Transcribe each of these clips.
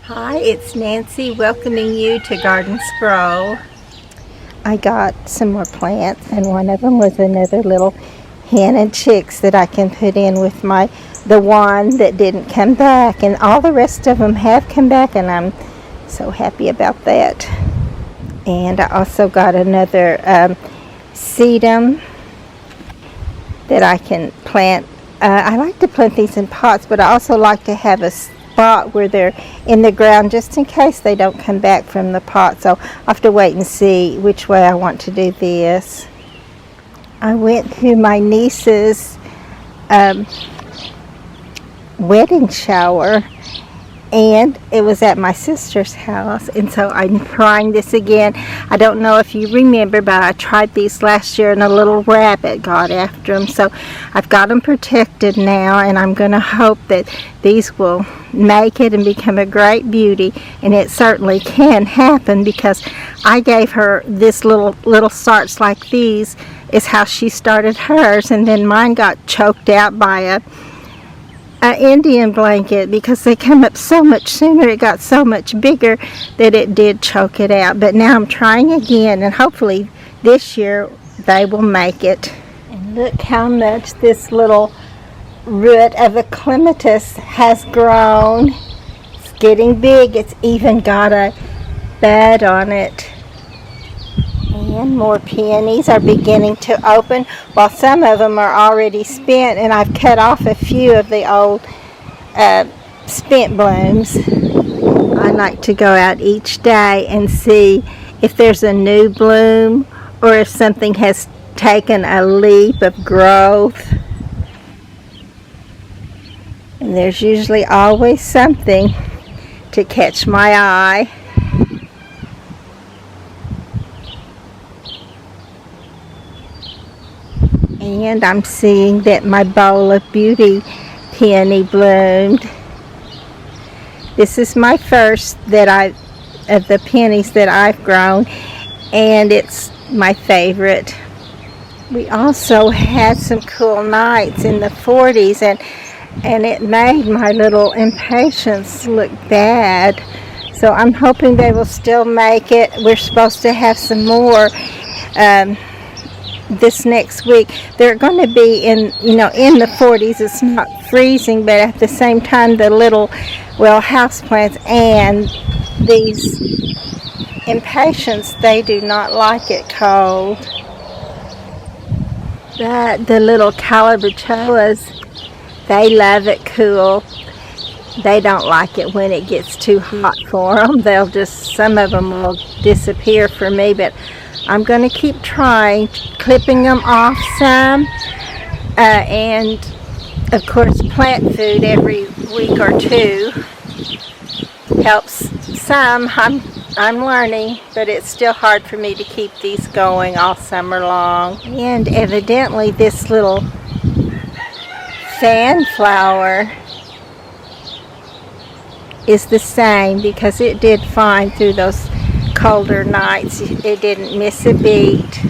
Hi, it's Nancy welcoming you to Garden Scroll. I got some more plants, and one of them was another little hen and chicks that I can put in with the one that didn't come back, and all the rest of them have come back, and I'm so happy about that. And I also got another sedum that I can plant. I like to plant these in pots, but I also like to have a spot where they're in the ground just in case they don't come back from the pot. So I'll have to wait and see which way I want to do this. I went to my niece's wedding shower, and it was at my sister's house, and so I'm trying this again. I don't know if you remember, but I tried these last year and a little rabbit got after them, so I've got them protected now, and I'm going to hope that these will make it and become a great beauty. And it certainly can happen, because I gave her this little starts like these is how she started hers, and then mine got choked out by an Indian blanket because they come up so much sooner. It got so much bigger that it did choke it out. But now I'm trying again, and hopefully this year they will make it. And look how much this little root of a clematis has grown. It's getting big. It's even got a bud on it. And more peonies are beginning to open, while some of them are already spent, and I've cut off a few of the old spent blooms. I like to go out each day and see if there's a new bloom or if something has taken a leap of growth. And there's usually always something to catch my eye. And I'm seeing that my bowl of beauty peony bloomed. This is my first of the peonies that I've grown, and it's my favorite. We also had some cool nights in the 40s, and it made my little impatiens look bad. So I'm hoping they will still make it. We're supposed to have some more this next week. They're going to be in the 40s. It's not freezing, but at the same time the little houseplants and these impatiens, they do not like it cold. But the little calabachoas, they love it cool. They don't like it when it gets too hot for them. Some of them will disappear for me, but I'm going to keep trying, clipping them off some, and of course plant food every week or two helps some. I'm learning, but it's still hard for me to keep these going all summer long. And evidently this little fan flower is the same, because it did fine through those colder nights. It didn't miss a beat.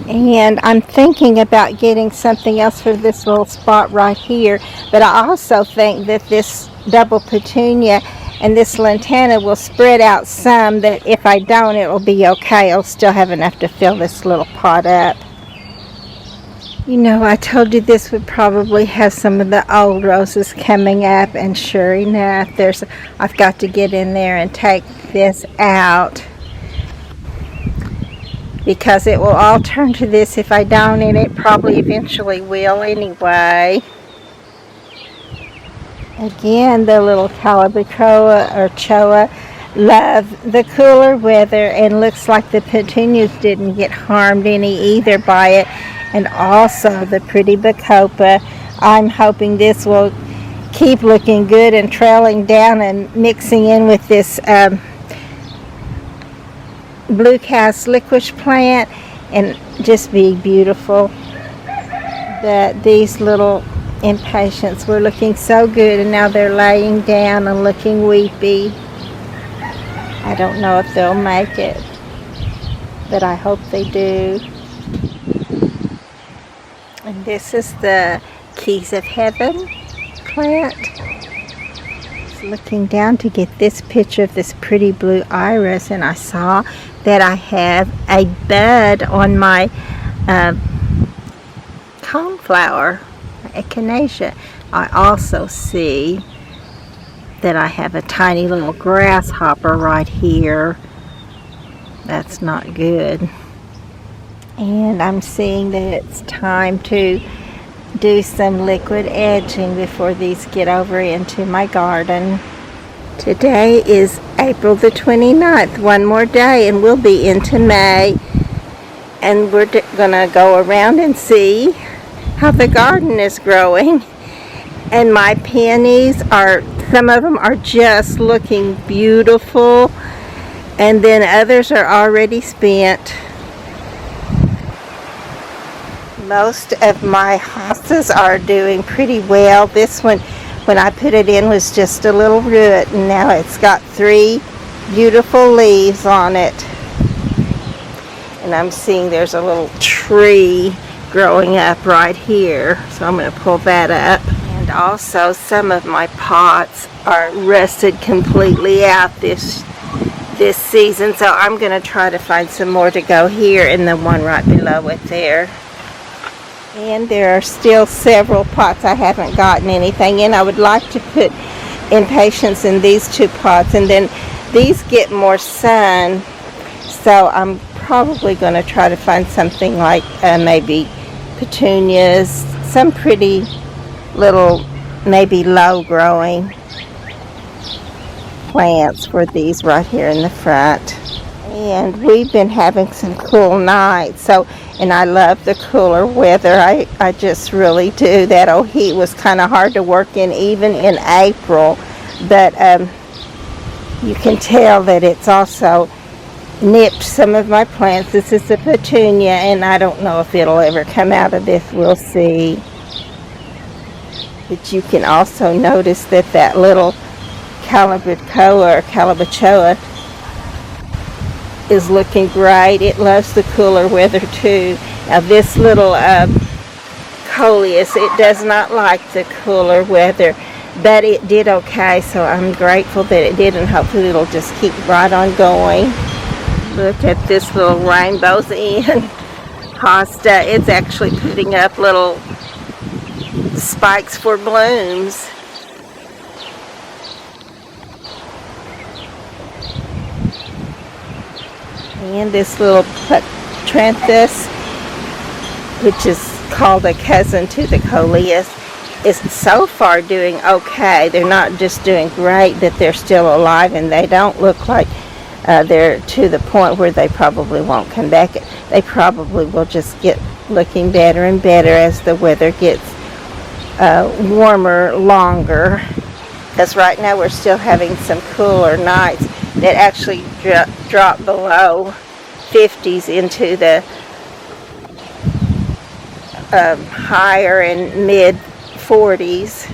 And I'm thinking about getting something else for this little spot right here, but I also think that this double petunia and this lantana will spread out some, that if I don't, it will be okay. I'll still have enough to fill this little pot up. I told you this would probably have some of the old roses coming up, and sure enough, I've got to get in there and take this out, because it will all turn to this if I don't, and it probably eventually will anyway. Again, the little calabacoa or choa love the cooler weather, and looks like the petunias didn't get harmed any either by it. And also the pretty bacopa. I'm hoping this will keep looking good and trailing down and mixing in with this blue cast licorice plant and just be beautiful. That these little impatiens were looking so good, and now they're laying down and looking weepy. I don't know if they'll make it, but I hope they do. And this is the Keys of Heaven plant. looking down to get this picture of this pretty blue iris, and I saw that I have a bud on my coneflower, echinacea. I also see that I have a tiny little grasshopper right here. That's not good. And I'm seeing that it's time to do some liquid edging before these get over into my garden. Today is April the 29th, one more day and we'll be into May. And we're gonna go around and see how the garden is growing. And my peonies are, some of them are just looking beautiful, and then others are already spent. Most of my hostas are doing pretty well. This one, when I put it in, was just a little root, and now it's got 3 beautiful leaves on it. And I'm seeing there's a little tree growing up right here, so I'm going to pull that up. And also some of my pots are rusted completely out this season, so I'm going to try to find some more to go here and the one right below it there. And there are still several pots I haven't gotten anything in. I would like to put impatiens in these 2 pots, and then these get more sun, so I'm probably going to try to find something like maybe petunias, some pretty little, maybe low growing plants for these right here in the front. And we've been having some cool nights, and I love the cooler weather. I just really do. That old heat was kind of hard to work in even in April, but you can tell that it's also nipped some of my plants. This is a petunia, and I don't know if it'll ever come out of this. We'll see. But you can also notice that that little calabacoa or calabachoa is looking great. It loves the cooler weather too. Now this little coleus, it does not like the cooler weather, but it did okay, so I'm grateful that it did, and hopefully it'll just keep right on going. Look at this little Rainbows Inn hosta. It's actually putting up little spikes for blooms. And this little Putranthus, which is called a cousin to the coleus, is so far doing okay. They're not just doing great, but they're still alive, and they don't look like they're to the point where they probably won't come back. They probably will just get looking better and better as the weather gets warmer longer. Because right now we're still having some cooler nights that actually drop below 50s into the higher and mid 40s.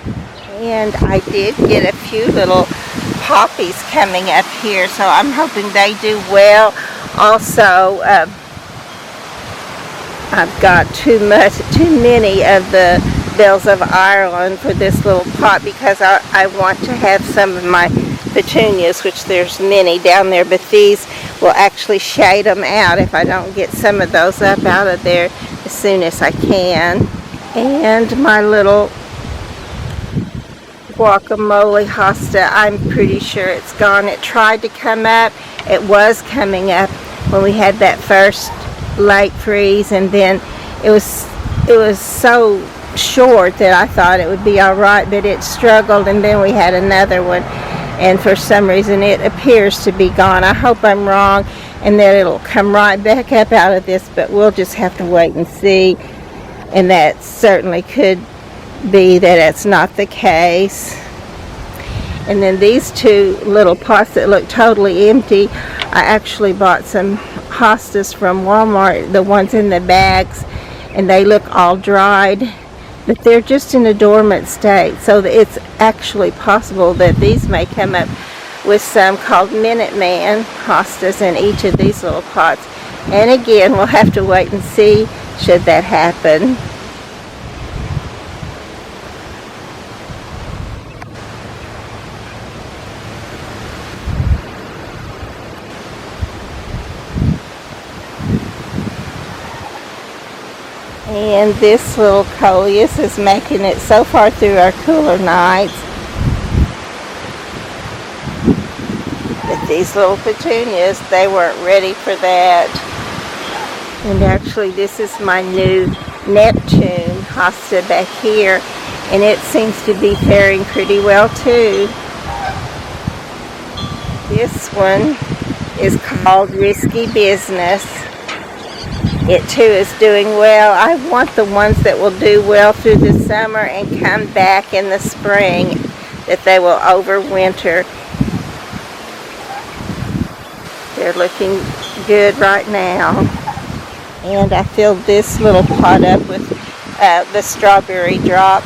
And I did get a few little poppies coming up here, so I'm hoping they do well. Also, I've got too many of the bells of Ireland for this little pot, because I want to have some of my petunias, which there's many down there, but these will actually shade them out if I don't get some of those up out of there as soon as I can. And my little guacamole hosta, I'm pretty sure it's gone. It tried to come up. It was coming up when we had that first late freeze, and then it was so short that I thought it would be all right, but it struggled, and then we had another one, and for some reason it appears to be gone. I hope I'm wrong and that it'll come right back up out of this, but we'll just have to wait and see. And that certainly could be that it's not the case. And then these 2 little pots that look totally empty, I actually bought some hostas from Walmart, the ones in the bags, and they look all dried, but they're just in a dormant state, so it's actually possible that these may come up with some called Minuteman hostas in each of these little pots. And again, we'll have to wait and see should that happen. And this little coleus is making it so far through our cooler nights. But these little petunias, they weren't ready for that. And actually this is my new Neptune hosta back here, and it seems to be faring pretty well too. This one is called Risky Business. It too is doing well. I want the ones that will do well through the summer and come back in the spring, that they will overwinter. They're looking good right now. And I filled this little pot up with the strawberry drop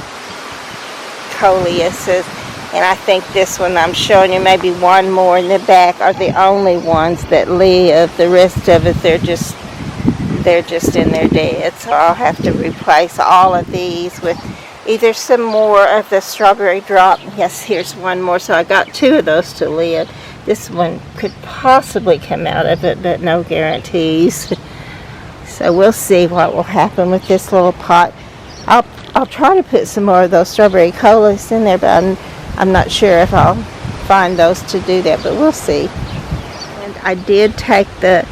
coleuses. And I think this one I'm showing you, maybe one more in the back, are the only ones that live. The rest of it, they're just in their dead. So I'll have to replace all of these with either some more of the strawberry drop. Yes, here's one more. So I got two of those to live. This one could possibly come out of it, but no guarantees. So we'll see what will happen with this little pot. I'll try to put some more of those strawberry colas in there, but I'm not sure if I'll find those to do that, but we'll see. And I did take the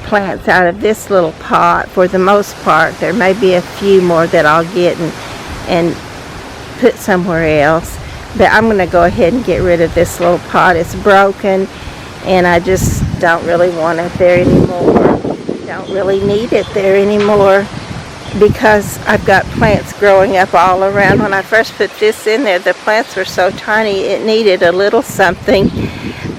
plants out of this little pot for the most part. There may be a few more that I'll get and put somewhere else, but I'm going to go ahead and get rid of this little pot. It's broken and I just don't really want it there anymore. Don't really need it there anymore because I've got plants growing up all around. When I first put this in there, the plants were so tiny it needed a little something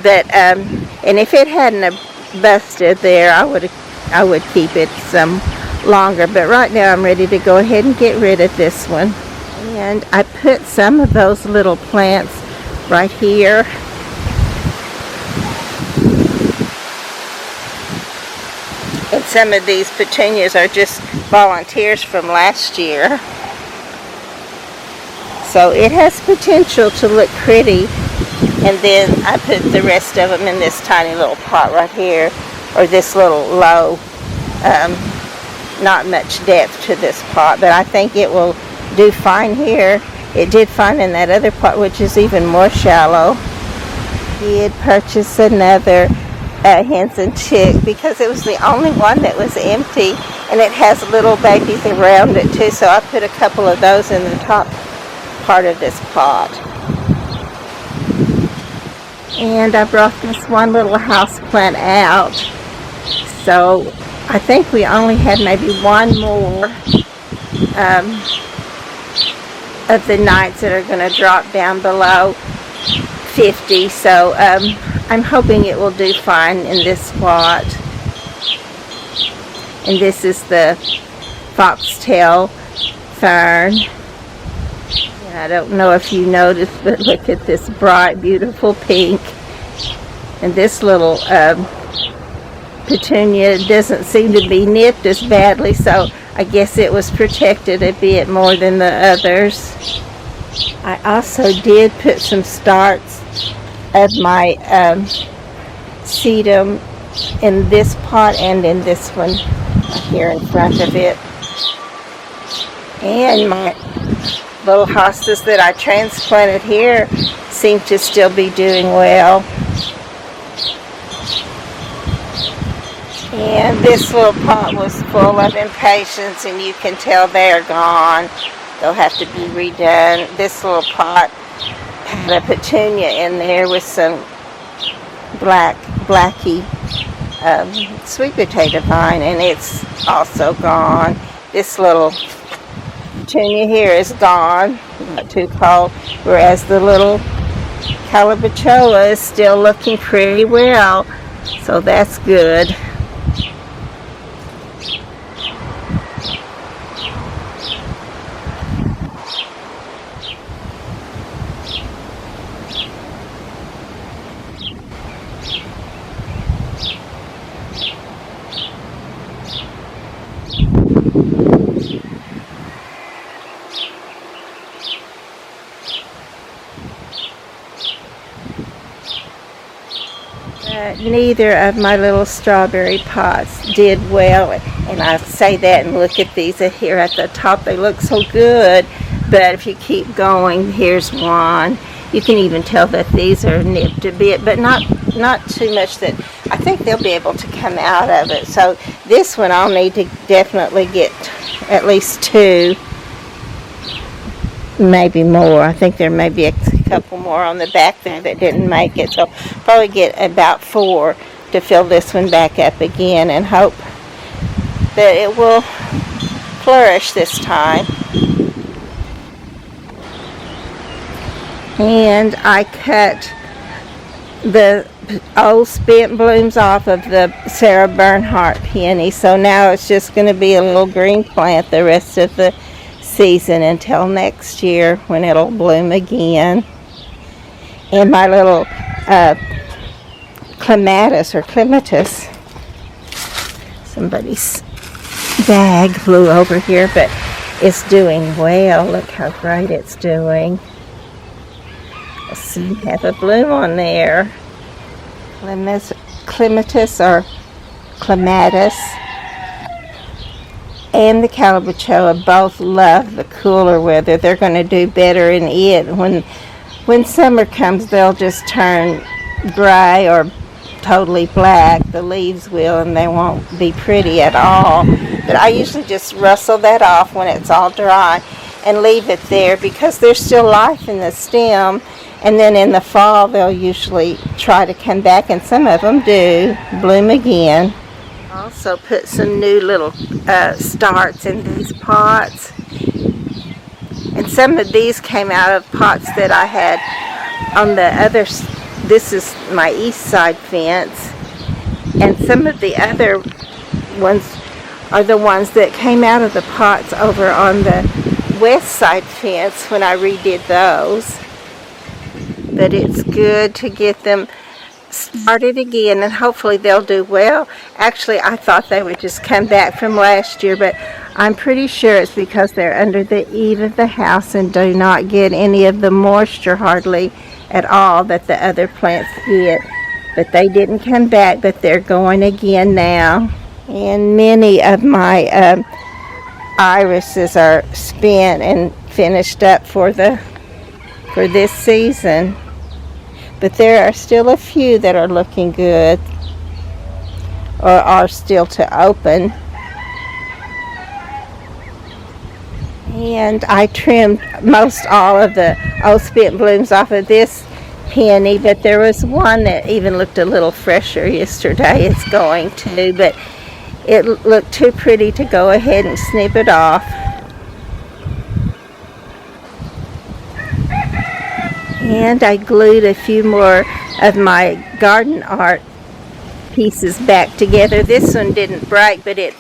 that and if it hadn't busted there, I would keep it some longer, but right now I'm ready to go ahead and get rid of this one. And I put some of those little plants right here. And some of these petunias are just volunteers from last year. So it has potential to look pretty. And then I put the rest of them in this tiny little pot right here, or this little low, not much depth to this pot, but I think it will do fine here. It did fine in that other pot, which is even more shallow. I did purchase another hens and chick because it was the only one that was empty, and it has little babies around it too, so I put a couple of those in the top part of this pot. And I brought this one little house plant out, so I think we only had maybe one more of the nights that are going to drop down below 50, so I'm hoping it will do fine in this spot. And this is the foxtail fern. And I don't know if you noticed, but look at this bright, beautiful pink. And this little petunia doesn't seem to be nipped as badly, so I guess it was protected a bit more than the others. I also did put some starts of my sedum in this pot and in this one here in front of it. And my little hostas that I transplanted here seem to still be doing well. And this little pot was full of impatiens, and you can tell they're gone. They'll have to be redone. This little pot had a petunia in there with some blacky sweet potato vine, and it's also gone. This little petunia here is gone, not too cold, whereas the little calabachoa is still looking pretty well, so that's good. Neither of my little strawberry pots did well, And I say that and look at these here at the top. They look so good. But if you keep going, here's one. You can even tell that these are nipped a bit, but not too much that I think they'll be able to come out of it. So this one I'll need to definitely get at least 2, maybe more. I think there may be a couple more on the back there that didn't make it. So probably get about 4 to fill this one back up again and hope that it will flourish this time. And I cut the old spent blooms off of the Sarah Bernhardt peony, so now it's just going to be a little green plant the rest of the season until next year when it'll bloom again. And my little clematis, somebody's bag flew over here, but it's doing well. Look how great it's doing. Let's see, have a bloom on there. Clematis or clematis and the calabachoa both love the cooler weather. They're going to do better in it. When summer comes, they'll just turn gray or totally black. The leaves will, and they won't be pretty at all. But I usually just rustle that off when it's all dry and leave it there because there's still life in the stem. And then in the fall, they'll usually try to come back, and some of them do bloom again. Also put some new little starts in these pots. And some of these came out of pots that I had on the other, this is my east side fence. And some of the other ones are the ones that came out of the pots over on the west side fence when I redid those. But it's good to get them started again, and hopefully they'll do well. Actually, I thought they would just come back from last year, but I'm pretty sure it's because they're under the eave of the house and do not get any of the moisture hardly at all that the other plants get. But they didn't come back, but they're going again now. And many of my irises are spent and finished up for this season. But there are still a few that are looking good or are still to open. And I trimmed most all of the old spent blooms off of this peony, but there was one that even looked a little fresher yesterday. It's going to, but it looked too pretty to go ahead and snip it off. And I glued a few more of my garden art pieces back together. This one didn't break, but it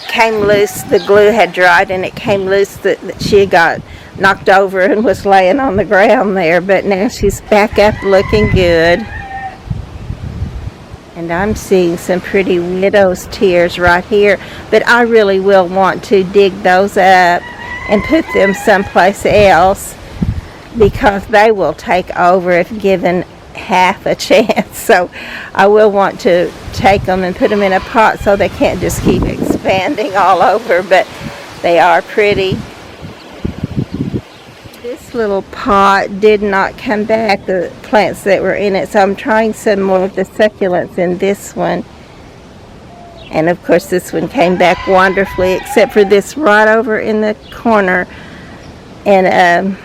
came loose. The glue had dried and it came loose. That she got knocked over and was laying on the ground there, but now she's back up looking good. And I'm seeing some pretty widow's tears right here, but I really will want to dig those up and put them someplace else, because they will take over if given half a chance. So I will want to take them and put them in a pot so they can't just keep expanding all over, but they are pretty. This little pot did not come back, the plants that were in it, so I'm trying some more of the succulents in this one. And of course this one came back wonderfully, except for this right over in the corner. And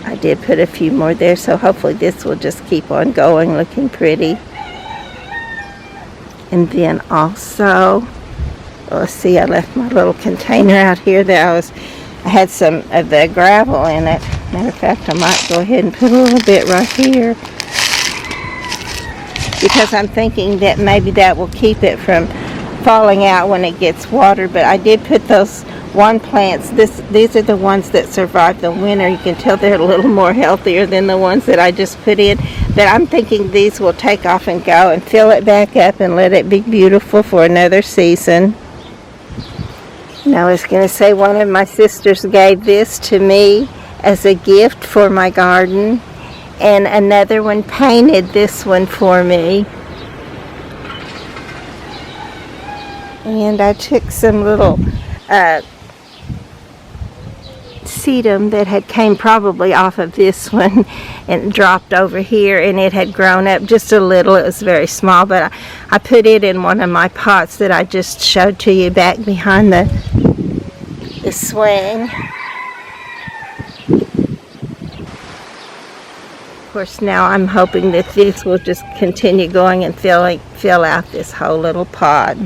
I did put a few more there, so hopefully this will just keep on going, looking pretty. And then also, let's see, I left my little container out here that I had some of the gravel in it. Matter of fact, I might go ahead and put a little bit right here, because I'm thinking that maybe that will keep it from falling out when it gets watered. But I did put those one plants, these are the ones that survived the winter. You can tell they're a little more healthier than the ones that I just put in. But I'm thinking these will take off and go and fill it back up and let it be beautiful for another season. And I was going to say, one of my sisters gave this to me as a gift for my garden, and another one painted this one for me. And I took some little sedum that had came probably off of this one and dropped over here, and it had grown up just a little. It was very small, but I put it in one of my pots that I just showed to you back behind the swing. Of course, now I'm hoping that this will just continue going and fill out this whole little pot.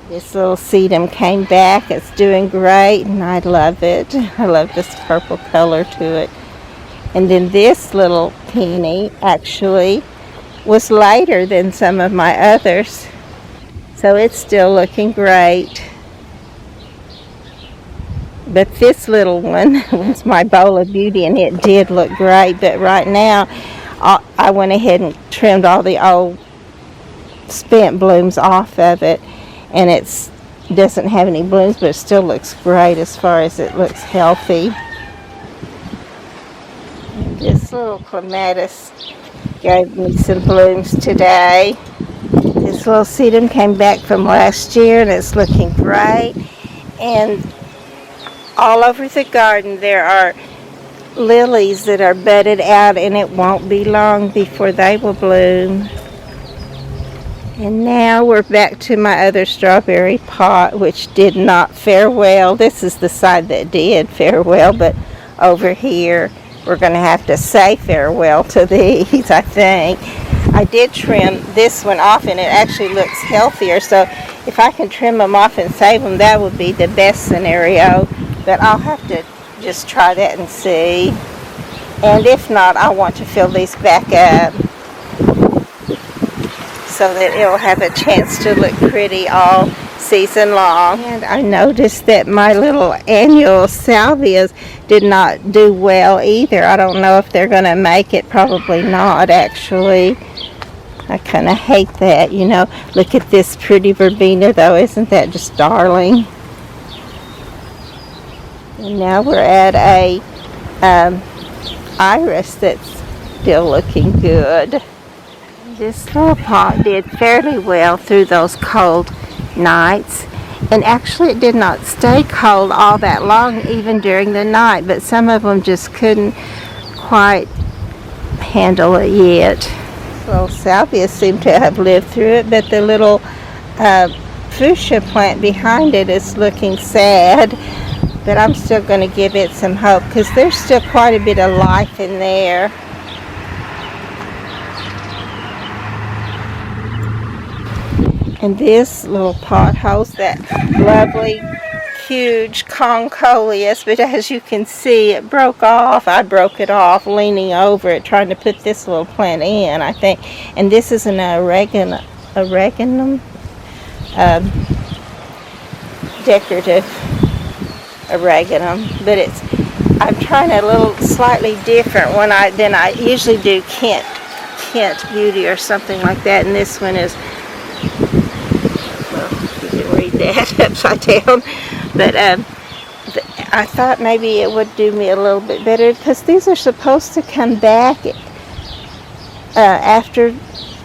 This little sedum came back. It's doing great, and I love it. I love this purple color to it. And then this little peony actually was lighter than some of my others, so it's still looking great. But this little one was my bowl of beauty, and it did look great. But right now, I went ahead and trimmed all the old spent blooms off of it, and it doesn't have any blooms, but it still looks great as far as it looks healthy. And this little clematis gave me some blooms today. This little sedum came back from last year, and it's looking great. And all over the garden there are lilies that are budded out, and it won't be long before they will bloom. And now we're back to my other strawberry pot, which did not fare well. This is the side that did fare well, but over here we're going to have to say farewell to these, I think. I did trim this one off, and it actually looks healthier, so if I can trim them off and save them, that would be the best scenario. But I'll have to just try that and see. And if not, I want to fill these back up so that it'll have a chance to look pretty all season long. And I noticed that my little annual salvias did not do well either. I don't know if they're going to make it. Probably not, actually. I kind of hate that, you know. Look at this pretty verbena, though. Isn't that just darling? And now we're at a iris that's still looking good. This little pot did fairly well through those cold nights, and actually it did not stay cold all that long even during the night, but some of them just couldn't quite handle it yet. Little salvia seemed to have lived through it, but the little fuchsia plant behind it is looking sad. But I'm still going to give it some hope because there's still quite a bit of life in there. And this little pot hosts that lovely, huge concoleus, but as you can see, it broke off. I broke it off leaning over it, trying to put this little plant in, I think. And this is an oreganum, decorative oreganum, but I'm trying a little slightly different one than I usually do. Kent Beauty or something like that, and this one is, well, you can read that upside down, but I thought maybe it would do me a little bit better because these are supposed to come back after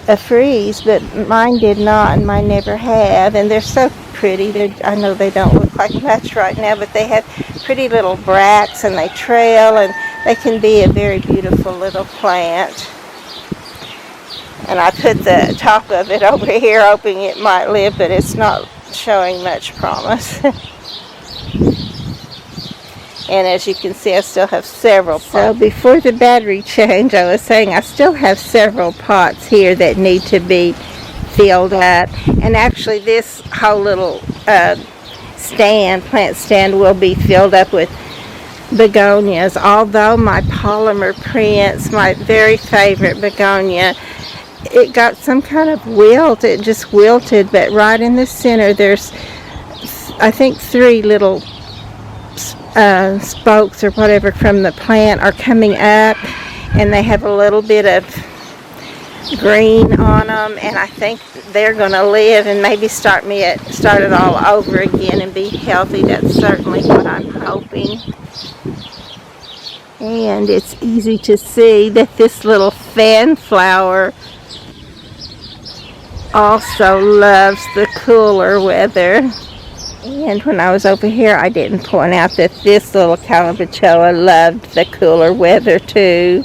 a freeze, but mine did not, and mine never have, and they're so pretty. I know they don't look like much right now, but they have pretty little bracts, and they trail, and they can be a very beautiful little plant. And I put the top of it over here hoping it might live, but it's not showing much promise. And as you can see, I still have several pots. So before the battery change, I was saying I still have several pots here that need to be filled up. And actually this whole little plant stand will be filled up with begonias. Although my Polymer Prince, my very favorite begonia, it got some kind of wilt. It just wilted, but right in the center there's, I think, 3 little spokes or whatever from the plant are coming up, and they have a little bit of green on them, and I think they're going to live and maybe start it all over again and be healthy. That's certainly what I'm hoping. And it's easy to see that this little fan flower also loves the cooler weather. And when I was over here, I didn't point out that this little calabachoa loved the cooler weather too.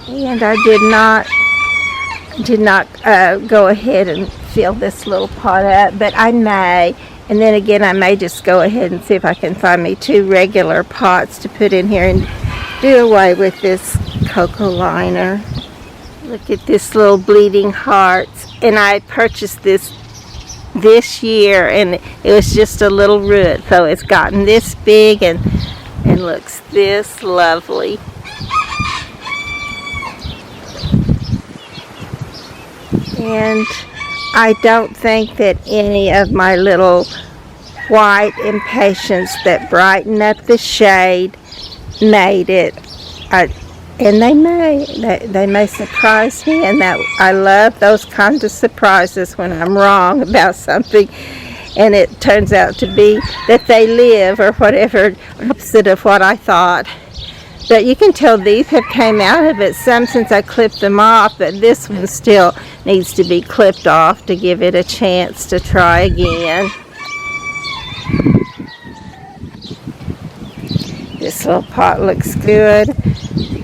And I did not go ahead and fill this little pot up, but I may. And then again, I may just go ahead and see if I can find me 2 regular pots to put in here and do away with this cocoa liner. Look at this little bleeding hearts. And I purchased this year, and it was just a little root. So it's gotten this big and looks this lovely. And I don't think that any of my little white impatiens that brighten up the shade made it. And they may surprise me, and that I love those kinds of surprises when I'm wrong about something and it turns out to be that they live, or whatever, opposite of what I thought. But you can tell these have came out of it some since I clipped them off, but this one still needs to be clipped off to give it a chance to try again. This little pot looks good,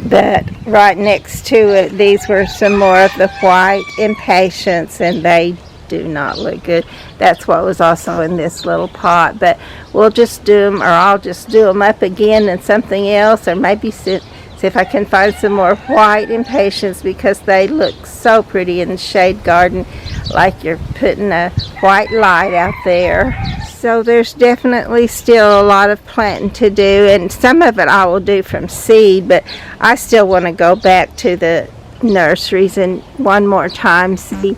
but right next to it, these were some more of the white impatiens, and they do not look good. That's what was also in this little pot, but we'll just do them, or I'll just do them up again in something else, or maybe see if I can find some more white impatiens, because they look so pretty in the shade garden, like you're putting a white light out there. So there's definitely still a lot of planting to do, and some of it I will do from seed, but I still want to go back to the nurseries and one more time see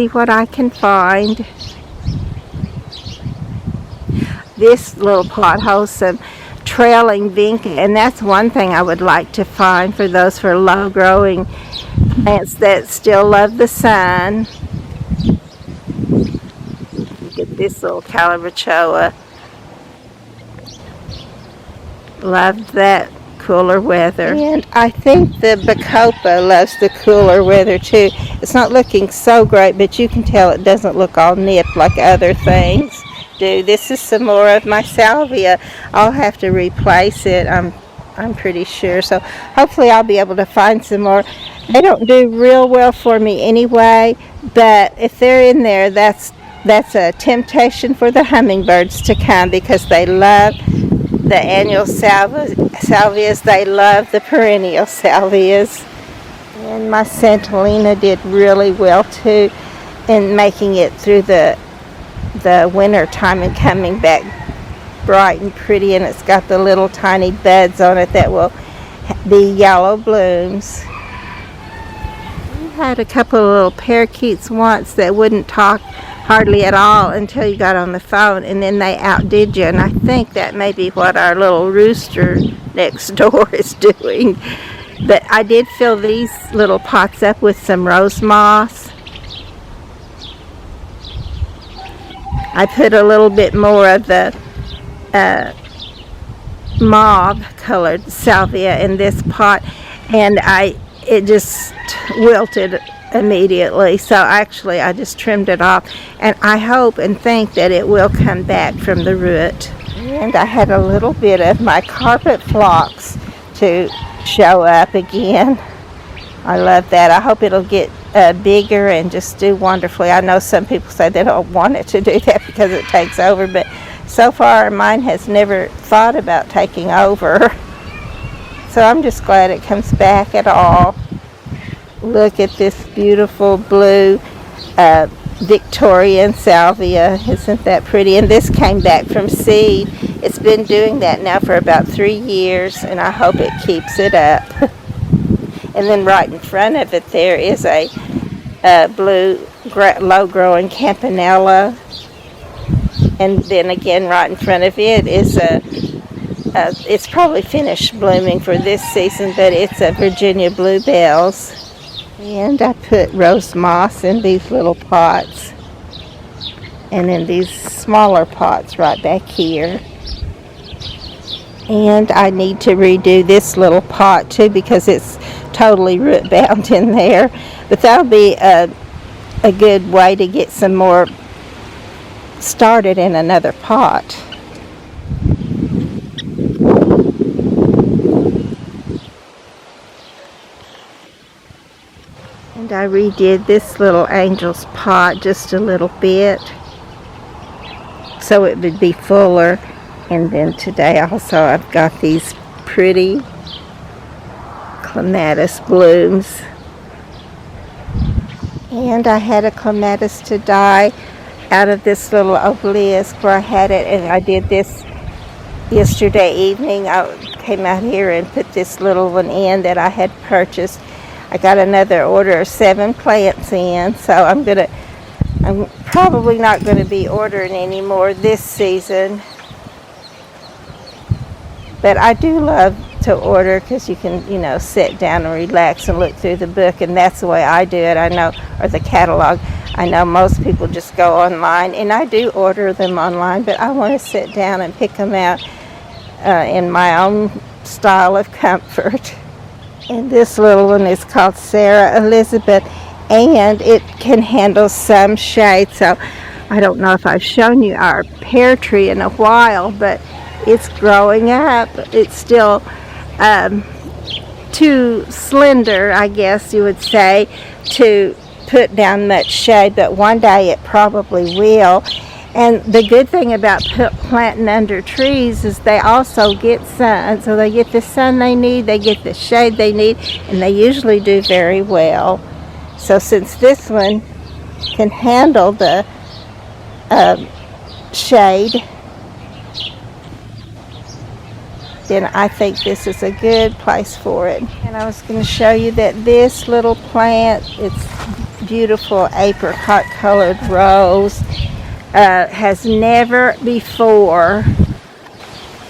what I can find. This little pot holds some trailing vinca, and that's one thing I would like to find for those for low growing plants that still love the sun. Look at this little calabachoa. Loved that cooler weather. And I think the bacopa loves the cooler weather too. It's not looking so great, but you can tell it doesn't look all nipped like other things do. This is some more of my salvia. I'll have to replace it, I'm pretty sure. So hopefully I'll be able to find some more. They don't do real well for me anyway, but if they're in there, that's a temptation for the hummingbirds to come, because they love the annual salvias. They love the perennial salvias. And my Santalina did really well too in making it through the winter time and coming back bright and pretty, and it's got the little tiny buds on it that will be yellow blooms. I had a couple of little parakeets once that wouldn't talk hardly at all until you got on the phone, and then they outdid you, and I think that may be what our little rooster next door is doing. But I did fill these little pots up with some rose moss. I put a little bit more of the mauve colored salvia in this pot, and it just wilted immediately. So actually I just trimmed it off, and I hope and think that it will come back from the root. And I had a little bit of my carpet phlox to show up again. I love that. I hope it'll get bigger and just do wonderfully. I know some people say they don't want it to do that because it takes over, but so far mine has never thought about taking over. So I'm just glad it comes back at all. Look at this beautiful blue Victorian salvia. Isn't that pretty? And this came back from seed. It's been doing that now for about 3 years, and I hope it keeps it up. And then right in front of it there is a blue low-growing campanella. And then again right in front of it is it's probably finished blooming for this season, but it's a Virginia bluebells. And I put rose moss in these little pots, and in these smaller pots right back here. And I need to redo this little pot too, because it's totally root bound in there. But that'll be a good way to get some more started in another pot. And I redid this little angel's pot just a little bit so it would be fuller. And then today also I've got these pretty clematis blooms. And I had a clematis to die out of this little obelisk where I had it, and I did this yesterday evening. I came out here and put this little one in that I had purchased. I got another order of 7 plants in, so I'm probably not going to be ordering any more this season. But I do love to order because you can, sit down and relax and look through the book, and that's the way I do it. I know, or the catalog. I know most people just go online, and I do order them online, but I want to sit down and pick them out in my own style of comfort. And this little one is called Sarah Elizabeth, and it can handle some shade. So I don't know if I've shown you our pear tree in a while, but it's growing up. It's still too slender, I guess you would say, to put down much shade, but one day it probably will. And the good thing about planting under trees is they also get sun, so they get the sun they need, they get the shade they need, and they usually do very well. So since this one can handle the shade, then I think this is a good place for it. And I was going to show you that this little plant, it's beautiful apricot colored rose, has never before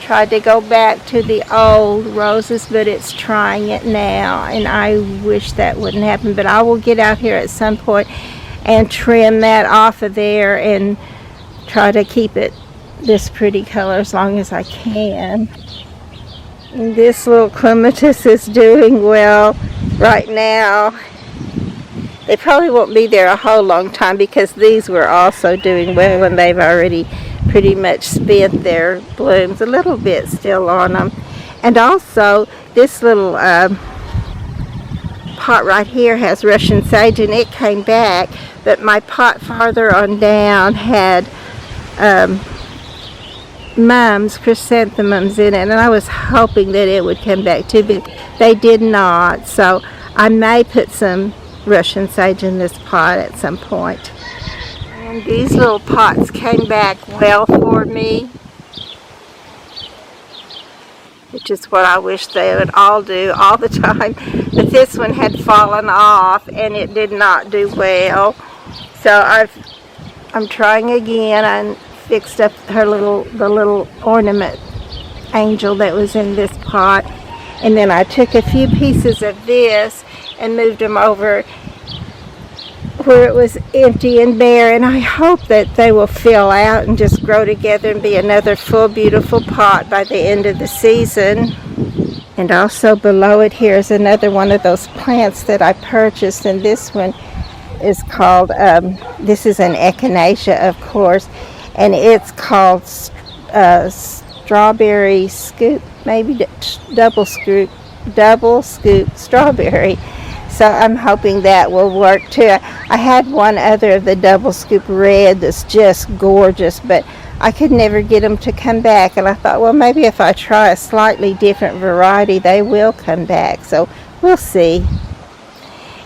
tried to go back to the old roses, but it's trying it now, and I wish that wouldn't happen. But I will get out here at some point and trim that off of there and try to keep it this pretty color as long as I can. And this little clematis is doing well right now. They probably won't be there a whole long time because these were also doing well when they've already pretty much spent their blooms. A little bit still on them. And also this little pot right here has Russian sage, and it came back, but my pot farther on down had mums, chrysanthemums in it, and I was hoping that it would come back too, but they did not. So I may put some Russian sage in this pot at some point. And these little pots came back well for me, which is what I wish they would all do all the time. But this one had fallen off and it did not do well. So I'm trying again. I fixed up the little ornament angel that was in this pot, and then I took a few pieces of this and moved them over where it was empty and bare, and I hope that they will fill out and just grow together and be another full beautiful pot by the end of the season. And also below it here is another one of those plants that I purchased, and this one is called this is an echinacea, of course, and it's called strawberry scoop, maybe double scoop strawberry. So I'm hoping that will work too. I had one other of the double scoop red that's just gorgeous, but I could never get them to come back, and I thought, well, maybe if I try a slightly different variety they will come back. So we'll see.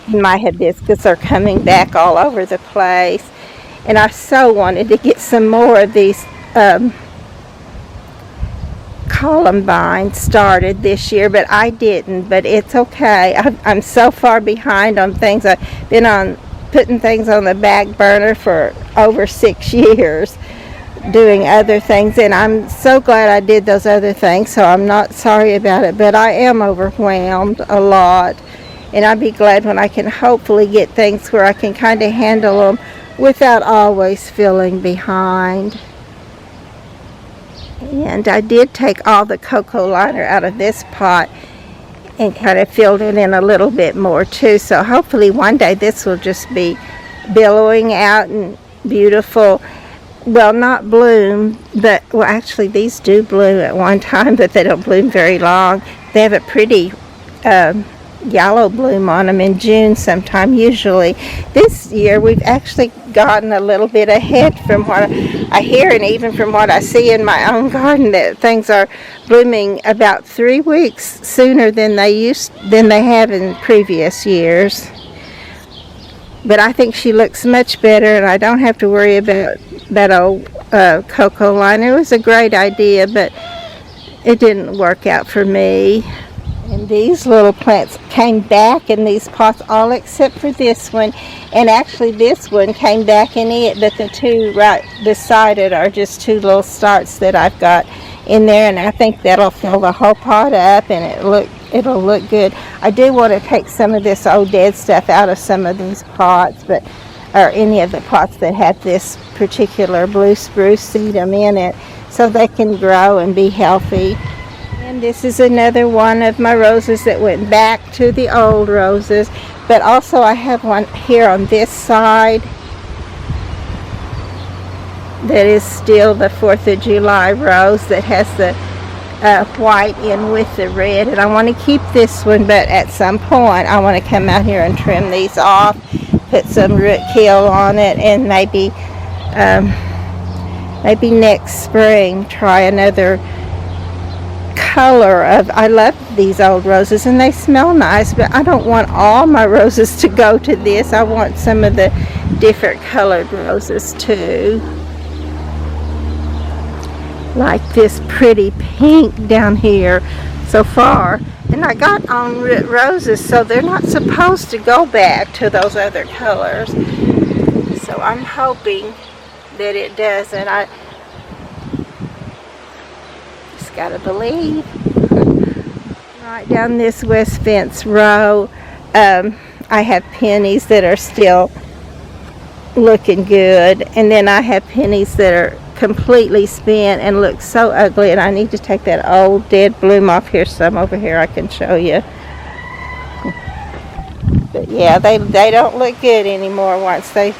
And my hibiscus are coming back all over the place, and I so wanted to get some more of these columbine started this year, but I didn't. But it's okay. I'm so far behind on things. I've been on putting things on the back burner for over 6 years, doing other things, and I'm so glad I did those other things, so I'm not sorry about it. But I am overwhelmed a lot, and I'll be glad when I can hopefully get things where I can kind of handle them without always feeling behind. And I did take all the cocoa liner out of this pot, and kind of filled it in a little bit more too. So hopefully one day this will just be billowing out and beautiful. Well, not bloom, but, well, actually these do bloom at one time, but they don't bloom very long. They have a pretty yellow bloom on them in June sometime usually. This year we've actually gotten a little bit ahead from what I hear, and even from what I see in my own garden, that things are blooming about 3 weeks sooner than they have in previous years. But I think she looks much better, and I don't have to worry about that old cocoa liner. It was a great idea, but it didn't work out for me. And these little plants came back in these pots, all except for this one. And actually this one came back in it, but the two right beside it are just two little starts that I've got in there. And I think that'll fill the whole pot up, and it'll look good. I do want to take some of this old dead stuff out of some of these pots, or any of the pots that have this particular blue spruce sedum in it, so they can grow and be healthy. And this is another one of my roses that went back to the old roses. But also I have one here on this side that is still the 4th of July rose that has the white in with the red. And I want to keep this one, but at some point I want to come out here and trim these off, put some root kill on it, and maybe next spring try another color of. I love these old roses and they smell nice, but I don't want all my roses to go to this. I want some of the different colored roses too, like this pretty pink down here so far. And I got on root roses, so they're not supposed to go back to those other colors, so I'm hoping that it doesn't. I gotta believe. Right down this west fence row, I have pennies that are still looking good, and then I have pennies that are completely spent and look so ugly, and I need to take that old dead bloom off. Here, some over here I can show you. But yeah, they don't look good anymore once the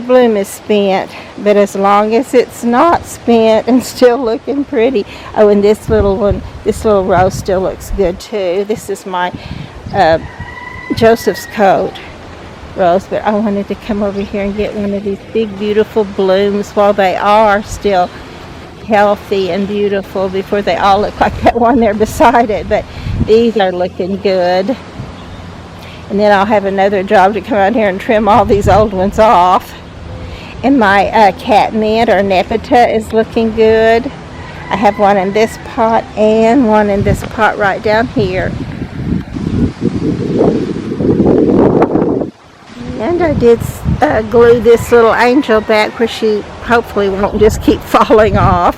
bloom is spent. But as long as it's not spent and still looking pretty. Oh, and this little rose still looks good too. This is my Joseph's Coat rose, but I wanted to come over here and get one of these big beautiful blooms while they are still healthy and beautiful, before they all look like that one there beside it. But these are looking good. And then I'll have another job to come out here and trim all these old ones off. And my catmint or nepeta is looking good. I have one in this pot and one in this pot right down here. And I did glue this little angel back where she hopefully won't just keep falling off.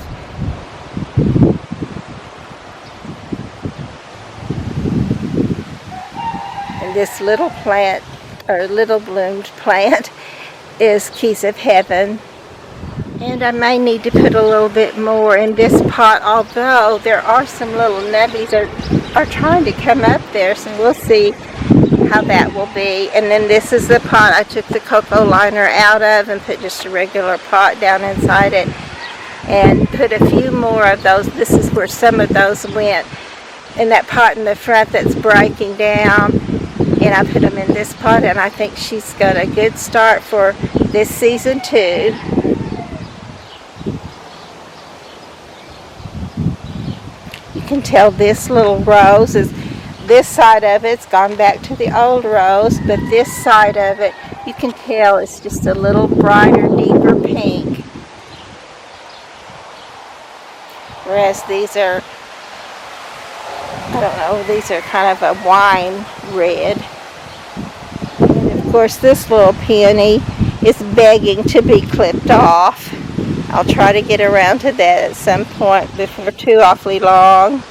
And this little plant, or little bloomed plant, is Keys of Heaven. And I may need to put a little bit more in this pot, although there are some little nubbies are trying to come up there, so we'll see how that will be. And then this is the pot I took the cocoa liner out of and put just a regular pot down inside it, and put a few more of those. This is where some of those went, in that pot in the front that's breaking down, and I put them in this pot, and I think she's got a good start for this season too. You can tell this little rose is, this side of it's gone back to the old rose, but this side of it, you can tell it's just a little brighter, deeper pink. Whereas these are, I don't know, these are kind of a wine red. And of course this little peony is begging to be clipped off. I'll try to get around to that at some point before too awfully long.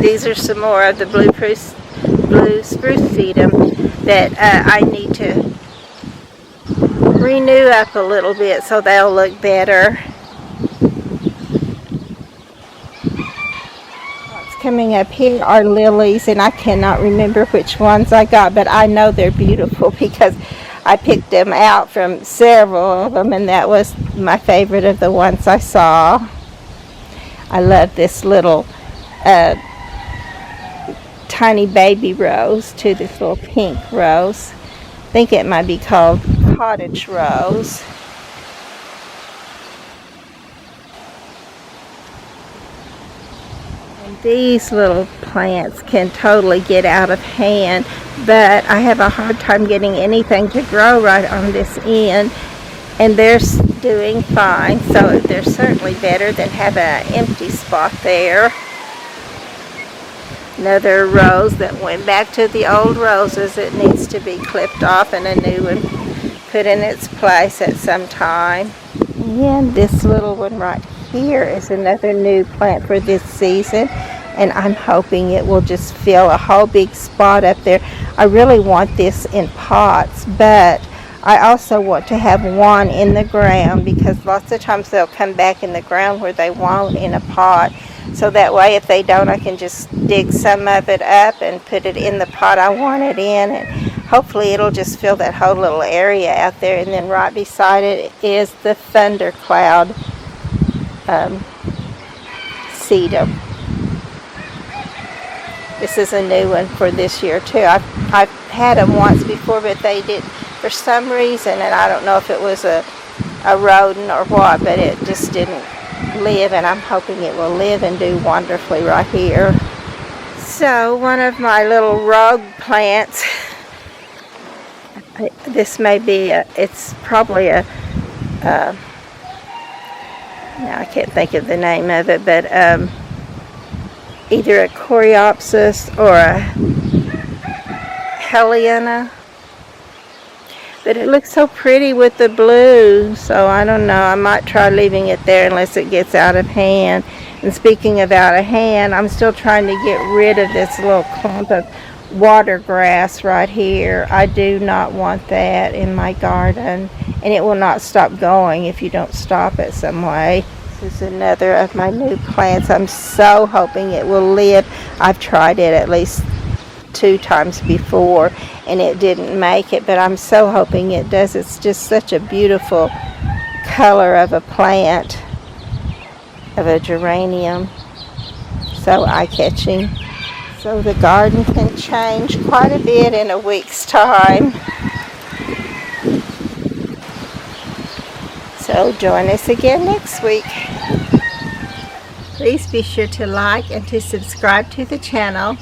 These are some more of the blue spruce sedum that I need to renew up a little bit so they'll look better. coming up here are lilies, and I cannot remember which ones I got, but I know they're beautiful because I picked them out from several of them, and that was my favorite of the ones I saw. I love this little tiny baby rose too, this little pink rose. I think it might be called cottage rose. And these little plants can totally get out of hand, but I have a hard time getting anything to grow right on this end, and they're doing fine, so they're certainly better than having an empty spot there. Another rose that went back to the old roses. It needs to be clipped off and a new one put in its place at some time. And this little one right here is another new plant for this season, and I'm hoping it will just fill a whole big spot up there. I really want this in pots, but I also want to have one in the ground because lots of times they'll come back in the ground where they won't in a pot. So that way, if they don't, I can just dig some of it up and put it in the pot I want it in, and hopefully it'll just fill that whole little area out there. And then right beside it is the thundercloud sedum. This is a new one for this year too. I've had them once before, but they did for some reason, and I don't know if it was a rodent or what, but it just didn't live, and I'm hoping it will live and do wonderfully right here. So one of my little rogue plants, this may be it's probably now I can't think of the name of it, but either a Coreopsis or a Helena. But it looks so pretty with the blue, so I don't know. I might try leaving it there unless it gets out of hand. And speaking of out of hand, I'm still trying to get rid of this little clump of water grass right here. I do not want that in my garden, and it will not stop going if you don't stop it some way. This is another of my new plants. I'm so hoping it will live. I've tried it at least 2 times before and it didn't make it, but I'm so hoping it does. It's just such a beautiful color of a plant, of a geranium, so eye-catching. So the garden can change quite a bit in a week's time. So join us again next week. Please be sure to like and to subscribe to the channel.